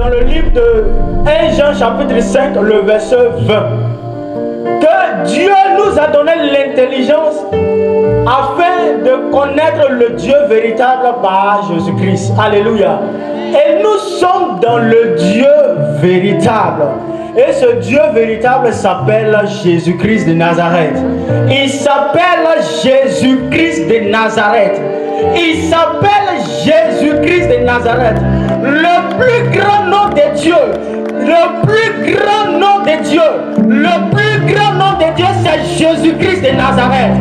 dans le livre de 1 Jean chapitre 5, le verset 20, que Dieu nous a donné l'intelligence afin de connaître le Dieu véritable par Jésus-Christ. Alléluia. Et nous sommes dans le Dieu véritable. Et ce Dieu véritable s'appelle Jésus-Christ de Nazareth. Il s'appelle Jésus-Christ de Nazareth. Il s'appelle Jésus-Christ de Nazareth. Le plus grand nom de Dieu. Le plus grand nom de Dieu. Le plus grand nom de Dieu, c'est Jésus-Christ de Nazareth.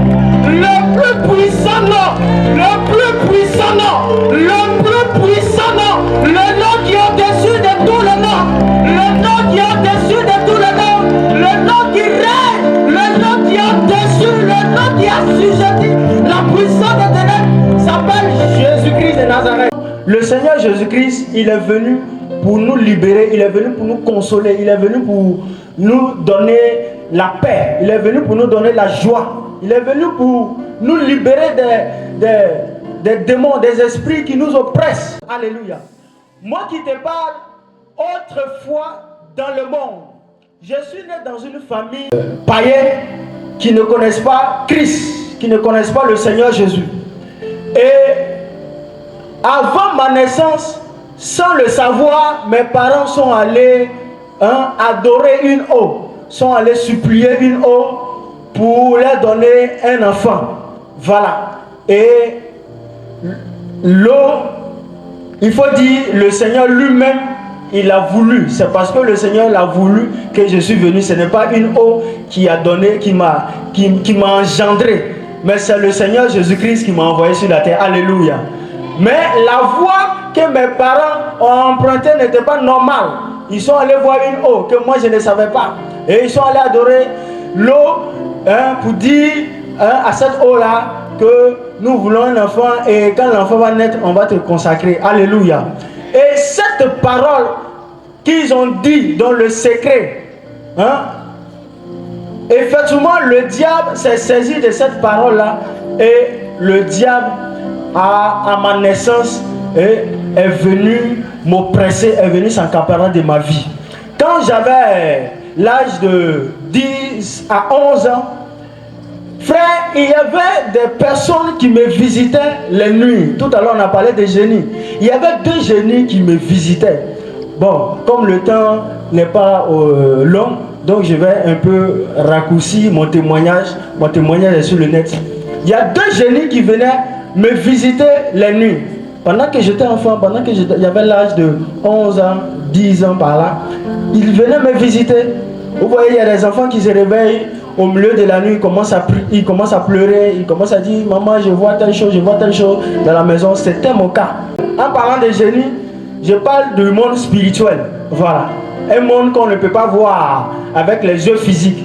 Le plus puissant nom. Le plus puissant nom. Le plus puissant nom. Le nom qui est au-dessus de tout le nom. Le nom qui est au-dessus de tout le nom. Le nom qui règne. Le nom qui est au-dessus. Le nom qui a assujetti la puissance des ténèbres s'appelle Jésus-Christ de Nazareth. Le Seigneur Jésus-Christ, il est venu pour nous libérer, il est venu pour nous consoler, il est venu pour nous donner la paix, il est venu pour nous donner la joie, il est venu pour nous libérer des démons, des esprits qui nous oppressent. Alléluia. Moi qui te parle, autrefois dans le monde, je suis né dans une famille païenne qui ne connaissent pas Christ, qui ne connaissent pas le Seigneur Jésus. Et avant ma naissance, sans le savoir, mes parents sont allés adorer une eau, sont allés supplier une eau pour leur donner un enfant. Voilà. Et l'eau, il faut dire, le Seigneur lui-même, il a voulu. C'est parce que le Seigneur l'a voulu que je suis venu. Ce n'est pas une eau qui a donné, qui m'a engendré. Mais c'est le Seigneur Jésus-Christ qui m'a envoyé sur la terre. Alléluia. Mais la voie que mes parents ont empruntée n'était pas normale. Ils sont allés voir une eau que moi je ne savais pas. Et ils sont allés adorer l'eau pour dire à cette eau-là que nous voulons un enfant et quand l'enfant va naître, on va te consacrer. Alléluia. Et cette parole qu'ils ont dit dans le secret, effectivement le diable s'est saisi de cette parole-là et le diable à ma naissance est venu m'oppresser, est venu s'accaparer de ma vie. Quand j'avais l'âge de 10 à 11 ans, frère, il y avait des personnes qui me visitaient les nuits. Tout à l'heure, on a parlé des génies. Il y avait 2 génies qui me visitaient. Bon, comme le temps n'est pas long, donc je vais un peu raccourcir mon témoignage. Mon témoignage est sur le net. Il y a 2 génies qui venaient me visiter les nuits. Pendant que j'étais enfant, pendant que j'avais l'âge de 11 ans, 10 ans par là, ils venaient me visiter. Vous voyez, il y a des enfants qui se réveillent au milieu de la nuit, ils commencent à pleurer, ils commencent à dire « Maman, je vois telle chose dans la maison. » C'était mon cas. En parlant de génie, je parle du monde spirituel. Voilà. Un monde qu'on ne peut pas voir avec les yeux physiques.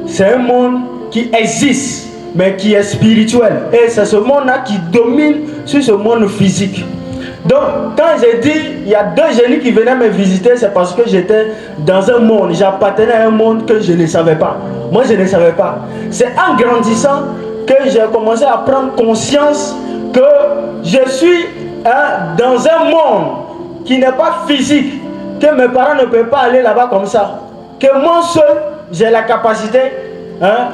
C'est un monde qui existe, mais qui est spirituel. Et c'est ce monde-là qui domine sur ce monde physique. Donc, quand j'ai dit, il y a 2 génies qui venaient me visiter, c'est parce que j'étais dans un monde, j'appartenais à un monde que je ne savais pas. Moi, je ne savais pas. C'est en grandissant que j'ai commencé à prendre conscience que je suis dans un monde qui n'est pas physique, que mes parents ne peuvent pas aller là-bas comme ça. Que moi seul, j'ai la capacité,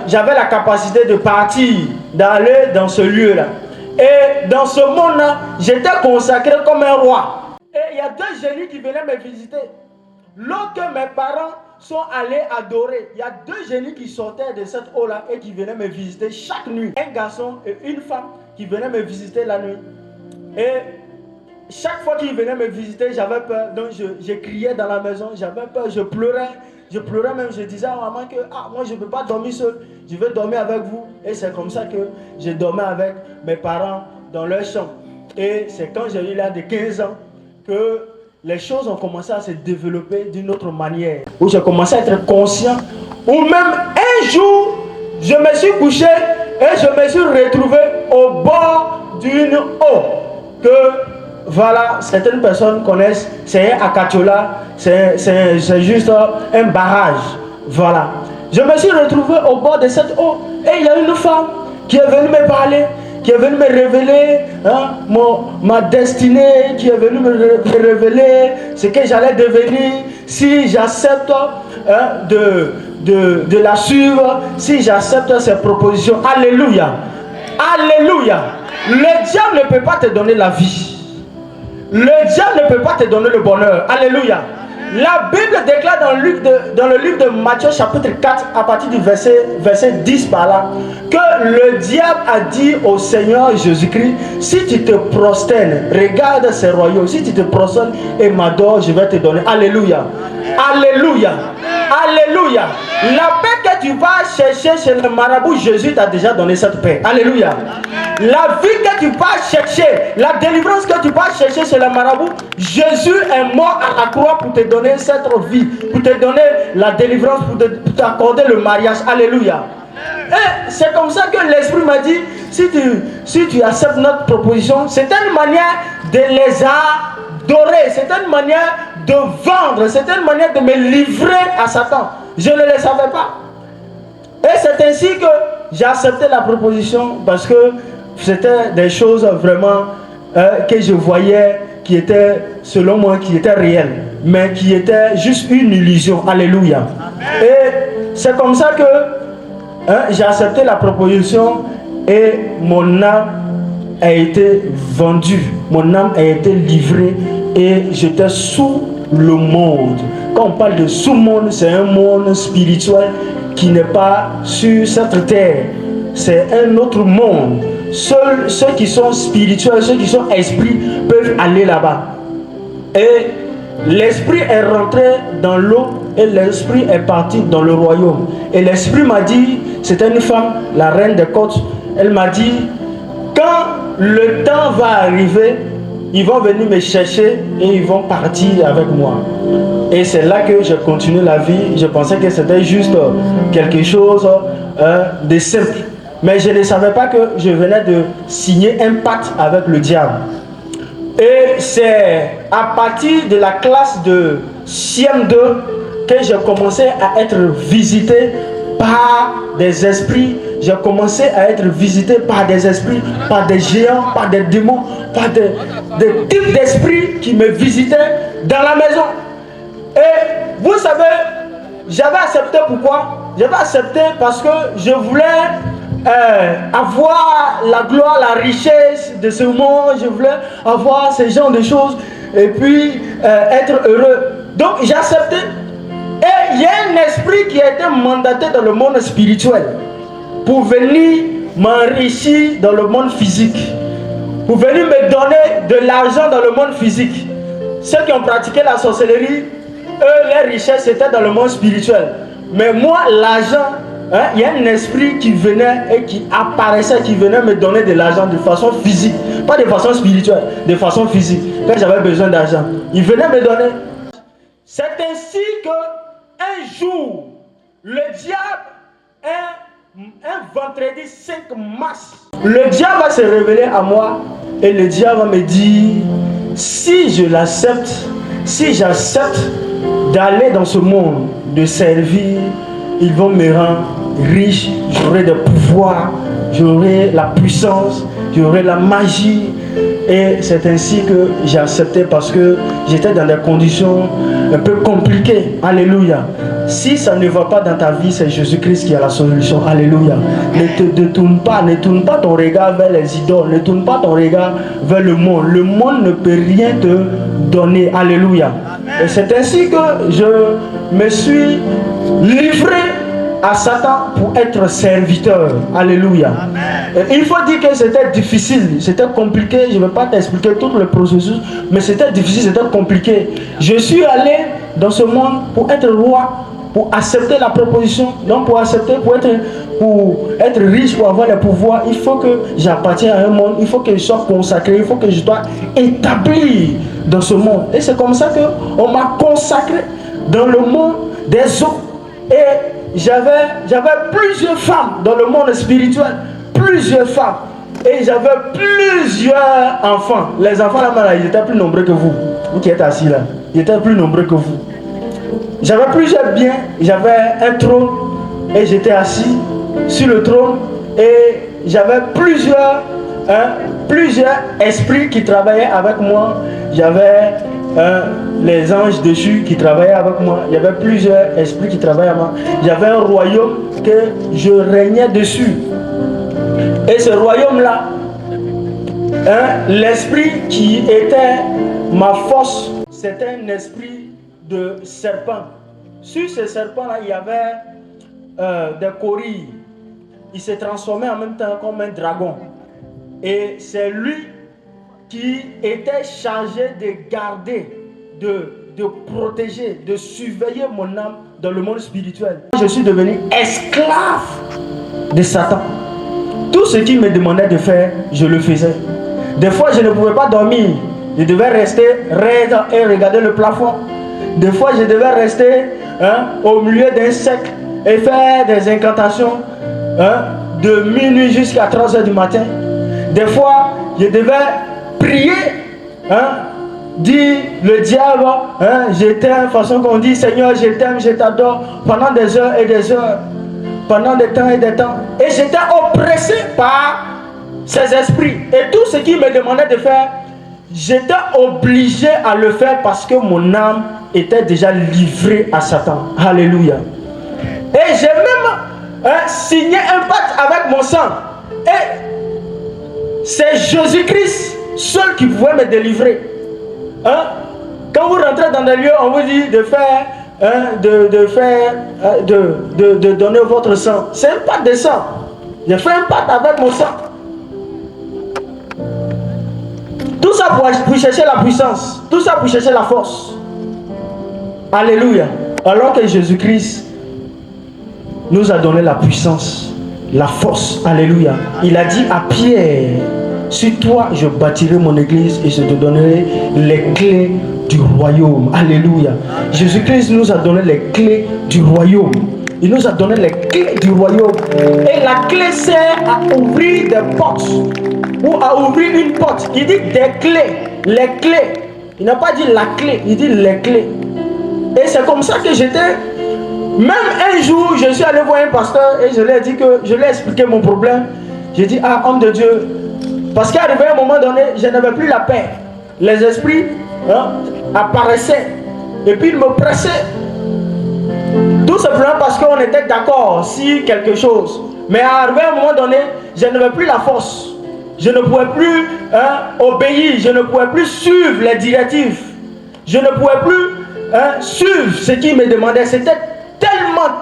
j'avais la capacité de partir, d'aller dans ce lieu-là. Et dans ce monde-là, j'étais consacré comme un roi. Et il y a 2 génies qui venaient me visiter. Lorsque mes parents sont allés adorer, il y a 2 génies qui sortaient de cette eau-là et qui venaient me visiter chaque nuit. Un garçon et une femme qui venaient me visiter la nuit. Et chaque fois qu'ils venaient me visiter, j'avais peur. Donc je criais dans la maison, j'avais peur, je pleurais. Je pleurais même, je disais à maman que moi je ne peux pas dormir seul, je vais dormir avec vous. Et c'est comme ça que je dormais avec mes parents dans leur chambre. Et c'est quand j'ai eu l'âge de 15 ans que les choses ont commencé à se développer d'une autre manière. Où j'ai commencé à être conscient. Ou même un jour, je me suis couché et je me suis retrouvé au bord d'une eau. Que voilà, certaines personnes connaissent, c'est un Akatiola, c'est juste un barrage. Voilà. Je me suis retrouvé au bord de cette eau et il y a une femme qui est venue me parler. qui est venu me révéler ma destinée, qui est venu me révéler ce que j'allais devenir si j'accepte de la suivre, si j'accepte ses propositions. Alléluia. Alléluia. Le diable ne peut pas te donner la vie. Le diable ne peut pas te donner le bonheur. Alléluia. La Bible déclare dans le livre de Matthieu chapitre 4 à partir du verset 10 par là, que le diable a dit au Seigneur Jésus-Christ, si tu te prosternes, regarde ces royaumes, si tu te prosternes et m'adores, je vais te donner. Alléluia. Alléluia. Alléluia. La paix que tu vas chercher chez le marabout, Jésus t'a déjà donné cette paix. Alléluia. La vie que tu vas chercher, la délivrance que tu vas chercher chez le marabout, Jésus est mort à la croix pour te donner cette vie, pour te donner la délivrance, pour t'accorder le mariage. Alléluia. Et c'est comme ça que l'Esprit m'a dit, si tu acceptes notre proposition, c'est une manière de les adorer, c'est une manière de vendre, c'est une manière de me livrer à Satan. Je ne le savais pas. Et c'est ainsi que j'ai accepté la proposition, parce que c'était des choses vraiment que je voyais qui étaient, selon moi, qui étaient réelles, mais qui étaient juste une illusion. Alléluia. Et c'est comme ça que j'ai accepté la proposition et mon âme a été vendue, mon âme a été livrée et j'étais sous le monde. Quand on parle de sous-monde, c'est un monde spirituel qui n'est pas sur cette terre. C'est un autre monde. Seuls ceux qui sont spirituels, ceux qui sont esprits peuvent aller là-bas. Et l'esprit est rentré dans l'eau et l'esprit est parti dans le royaume. Et l'esprit m'a dit, c'était une femme, la reine des côtes, elle m'a dit, quand le temps va arriver, ils vont venir me chercher et ils vont partir avec moi. Et c'est là que j'ai continué la vie. Je pensais que c'était juste quelque chose de simple. Mais je ne savais pas que je venais de signer un pacte avec le diable. Et c'est à partir de la classe de CM2 que j'ai commencé à être visité par des esprits. J'ai commencé à être visité par des esprits, par des géants, par des démons, par des types d'esprits qui me visitaient dans la maison. Et vous savez, j'avais accepté pourquoi? J'avais accepté parce que je voulais avoir la gloire, la richesse de ce monde. Je voulais avoir ce genre de choses et puis être heureux. Donc j'ai accepté. Et il y a un esprit qui a été mandaté dans le monde spirituel pour venir m'enrichir dans le monde physique, pour venir me donner de l'argent dans le monde physique. Ceux qui ont pratiqué la sorcellerie, eux, les richesses étaient dans le monde spirituel. Mais moi, l'argent, il y a un esprit qui venait et qui apparaissait, qui venait me donner de l'argent de façon physique, pas de façon spirituelle, de façon physique. Quand j'avais besoin d'argent, il venait me donner. C'est ainsi que un jour, le diable, un vendredi 5 mars, le diable va se révéler à moi et le diable va me dire, si je l'accepte, si j'accepte d'aller dans ce monde, de servir, ils vont me rendre riche, j'aurai des pouvoirs, j'aurai la puissance, j'aurai la magie. Et c'est ainsi que j'ai accepté parce que j'étais dans des conditions un peu compliquées. Alléluia. Si ça ne va pas dans ta vie, c'est Jésus-Christ qui a la solution. Alléluia. Ne tourne pas ton regard vers les idoles. Ne tourne pas ton regard vers le monde. Le monde ne peut rien te donner. Alléluia. Et c'est ainsi que je me suis livré à Satan pour être serviteur. Alléluia. Et il faut dire que c'était difficile, c'était compliqué. Je ne vais pas t'expliquer tout le processus, mais c'était difficile, c'était compliqué. Je suis allé dans ce monde pour être roi, pour accepter la proposition. Donc pour accepter, pour être riche, pour avoir le pouvoir, il faut que j'appartienne à un monde, il faut que je sois consacré, il faut que je sois établi dans ce monde. Et c'est comme ça qu'on m'a consacré dans le monde des eaux. Et j'avais plusieurs femmes dans le monde spirituel, plusieurs femmes. Et j'avais plusieurs enfants. Les enfants là-bas, ils étaient plus nombreux que vous. Vous qui êtes assis là, ils étaient plus nombreux que vous. J'avais plusieurs biens, j'avais un trône et j'étais assis sur le trône et j'avais plusieurs plusieurs esprits qui travaillaient avec moi. Il y avait les anges déchus qui travaillaient avec moi. Il y avait plusieurs esprits qui travaillaient avec moi. Il y avait un royaume que je régnais dessus. Et ce royaume-là, l'esprit qui était ma force, c'était un esprit de serpent. Sur ce serpent-là, il y avait des corilles. Il s'est transformé en même temps comme un dragon. Et c'est lui qui était chargé de garder, de protéger, de surveiller mon âme dans le monde spirituel. Je suis devenu esclave de Satan. Tout ce qu'il me demandait de faire, je le faisais. Des fois, je ne pouvais pas dormir. Je devais rester raide et regarder le plafond. Des fois, je devais rester au milieu d'un cercle et faire des incantations de minuit jusqu'à 3h du matin. Des fois, je devais prier, dire le diable, je t'aime, façon qu'on dit, Seigneur, je t'aime, je t'adore, pendant des heures et des heures, pendant des temps et des temps. Et j'étais oppressé par ces esprits. Et tout ce qu'ils me demandaient de faire, j'étais obligé à le faire parce que mon âme était déjà livrée à Satan. Alléluia. Et j'ai même signé un pacte avec mon sang. Et c'est Jésus-Christ seul qui pouvait me délivrer. Quand vous rentrez dans des lieux, on vous dit de faire, de donner votre sang. C'est un pacte de sang. J'ai fait un pacte avec mon sang. Tout ça pour chercher la puissance. Tout ça pour chercher la force. Alléluia. Alors que Jésus-Christ nous a donné la puissance, la force. Alléluia. Il a dit à Pierre, sur toi je bâtirai mon église et je te donnerai les clés du royaume. Alléluia. Jésus-Christ nous a donné les clés du royaume. Il nous a donné les clés du royaume. Et la clé sert à ouvrir des portes. Ou à ouvrir une porte. Il dit des clés. Les clés. Il n'a pas dit la clé. Il dit les clés. Et c'est comme ça que j'étais. Même un jour, je suis allé voir un pasteur et je lui ai dit que je lui ai expliqué mon problème. J'ai dit, ah, homme de Dieu. Parce qu'arrivé à un moment donné, je n'avais plus la paix. Les esprits apparaissaient. Et puis ils me pressaient. Tout simplement parce qu'on était d'accord sur quelque chose. Mais arrivé à un moment donné, je n'avais plus la force. Je ne pouvais plus obéir. Je ne pouvais plus suivre les directives. Je ne pouvais plus suivre ce qu'il me demandait. C'était tellement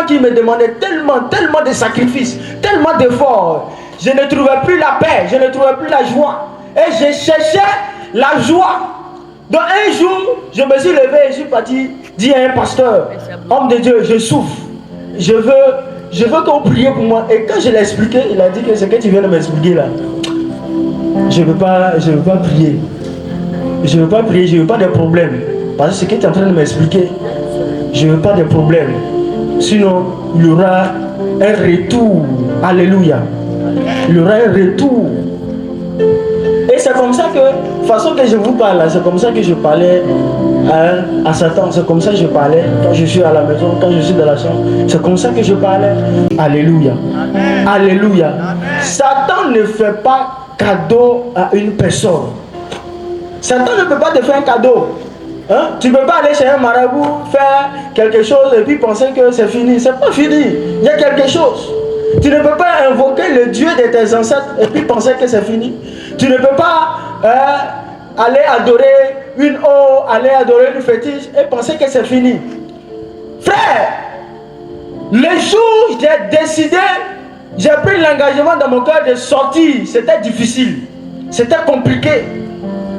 qu'il me demandait. Tellement de sacrifices. Tellement d'efforts. Je ne trouvais plus la paix. Je ne trouvais plus la joie. Et je cherchais la joie. Donc un jour, je me suis levé et je suis parti dire à un pasteur, homme de Dieu, je souffre. Je veux qu'on prie pour moi. Et quand je l'ai expliqué, il a dit que ce que tu viens de m'expliquer là, je ne veux pas prier. Je ne veux pas prier, je ne veux pas de problèmes. Parce que ce que tu es en train de m'expliquer, je ne veux pas de problèmes. Sinon, il y aura un retour. Alléluia. Il y aura un retour. Et c'est comme ça que, de toute façon que je vous parle, c'est comme ça que je parlais à Satan. C'est comme ça que je parlais quand je suis à la maison, quand je suis dans la chambre. C'est comme ça que je parlais. Alléluia. Amen. Alléluia. Amen. Satan ne fait pas cadeau à une personne. Satan ne peut pas te faire un cadeau. Tu ne peux pas aller chez un marabout, faire quelque chose et puis penser que c'est fini. C'est pas fini. Il y a quelque chose. Tu ne peux pas invoquer le Dieu de tes ancêtres et puis penser que c'est fini. Tu ne peux pas aller adorer une eau, aller adorer une fétiche et penser que c'est fini. Frère, le jour où j'ai décidé, j'ai pris l'engagement dans mon cœur de sortir, c'était difficile, c'était compliqué.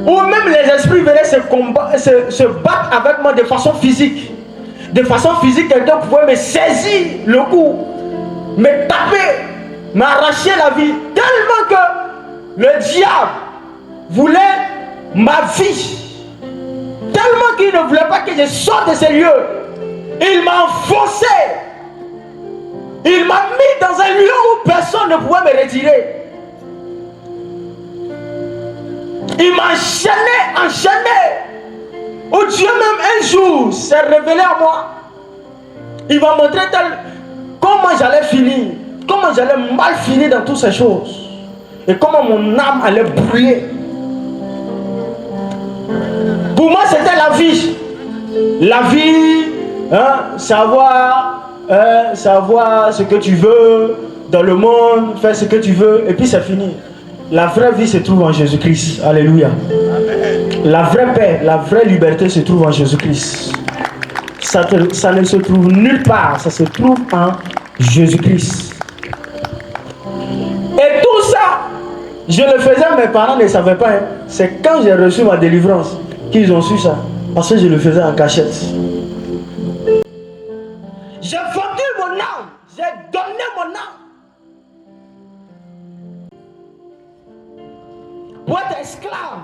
Ou même les esprits venaient se battre avec moi de façon physique. De façon physique, quelqu'un pouvait me saisir le cou, me taper, m'arracher la vie. Tellement que le diable voulait ma vie. Tellement qu'il ne voulait pas que je sorte de ces lieux. Il m'a enfoncé. Il m'a mis dans un lieu où personne ne pouvait me retirer. Il m'a enchaîné. Où Dieu même un jour s'est révélé à moi. Il m'a montré comment j'allais finir. Comment j'allais mal finir dans toutes ces choses. et comment mon âme allait brûler. Pour moi, c'était la vie. La vie, hein, savoir ce que tu veux dans le monde, faire ce que tu veux, et puis c'est fini. La vraie vie se trouve en Jésus-Christ. Alléluia. La vraie paix, la vraie liberté se trouve en Jésus-Christ. Ça ne se trouve nulle part, ça se trouve en Jésus-Christ. Et tout ça, je le faisais, mes parents ne savaient pas. Hein. C'est quand j'ai reçu ma délivrance qu'ils ont su ça. Parce que je le faisais en cachette. J'ai vendu mon âme, j'ai donné mon âme pour être esclave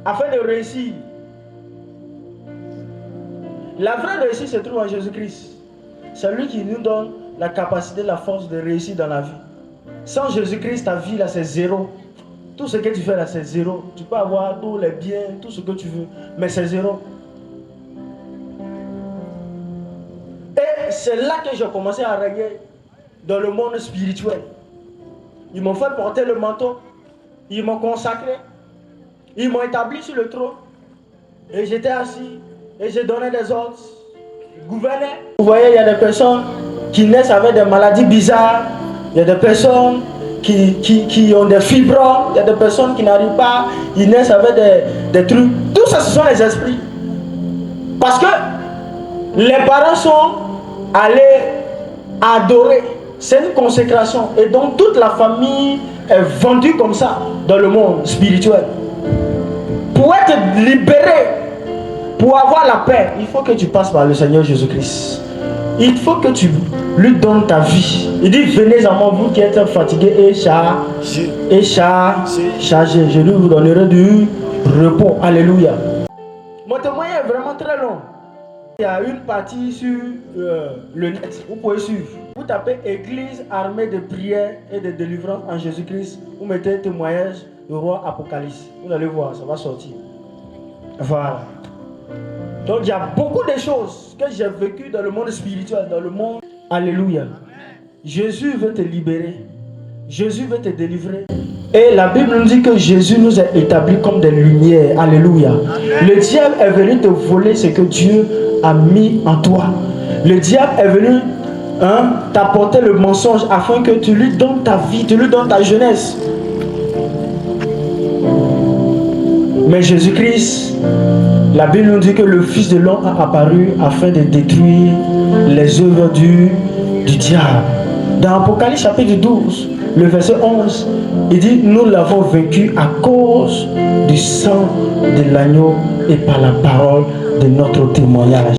afin de réussir. La vraie réussite se trouve en Jésus-Christ. C'est lui qui nous donne la capacité, la force de réussir dans la vie. Sans Jésus-Christ, ta vie là c'est zéro. Tout ce que tu fais là c'est zéro. Tu peux avoir tous les biens, tout ce que tu veux, mais c'est zéro. Et c'est là que j'ai commencé à régner dans le monde spirituel. Ils m'ont fait porter le manteau, ils m'ont consacré, ils m'ont établi sur le trône. Et j'étais assis, et je donnais des ordres, je gouvernais. Vous voyez, il y a des personnes qui naissent avec des maladies bizarres, il y a des personnes qui ont des fibromes, il y a des personnes qui n'arrivent pas, ils naissent avec des trucs. Tout ça, ce sont les esprits. Parce que les parents sont allés adorer. C'est une consécration. Et donc toute la famille est vendue comme ça dans le monde spirituel. Pour être libéré, pour avoir la paix, il faut que tu passes par le Seigneur Jésus-Christ. Il faut que tu lui donnes ta vie. Il dit, venez à moi, vous qui êtes fatigués et chargés. Je lui vous donnerai du repos. Alléluia. Mon témoignage est vraiment très long. Il y a une partie sur le net. Vous pouvez suivre. Vous tapez Église armée de prière et de délivrance en Jésus-Christ. Vous mettez témoignage du roi Apocalypse. Vous allez voir, ça va sortir. Voilà. Donc il y a beaucoup de choses que j'ai vécues dans le monde spirituel, dans le monde. Alléluia. Jésus veut te libérer. Jésus veut te délivrer. Et la Bible nous dit que Jésus nous a établis comme des lumières. Alléluia. Le diable est venu te voler ce que Dieu a mis en toi. Le diable est venu t'apporter le mensonge afin que tu lui donnes ta vie, tu lui donnes ta jeunesse. Mais Jésus-Christ, la Bible nous dit que le Fils de l'homme a apparu afin de détruire les œuvres du diable. Dans Apocalypse chapitre 12, le verset 11, il dit, nous l'avons vaincu à cause du sang de l'agneau et par la parole de notre témoignage.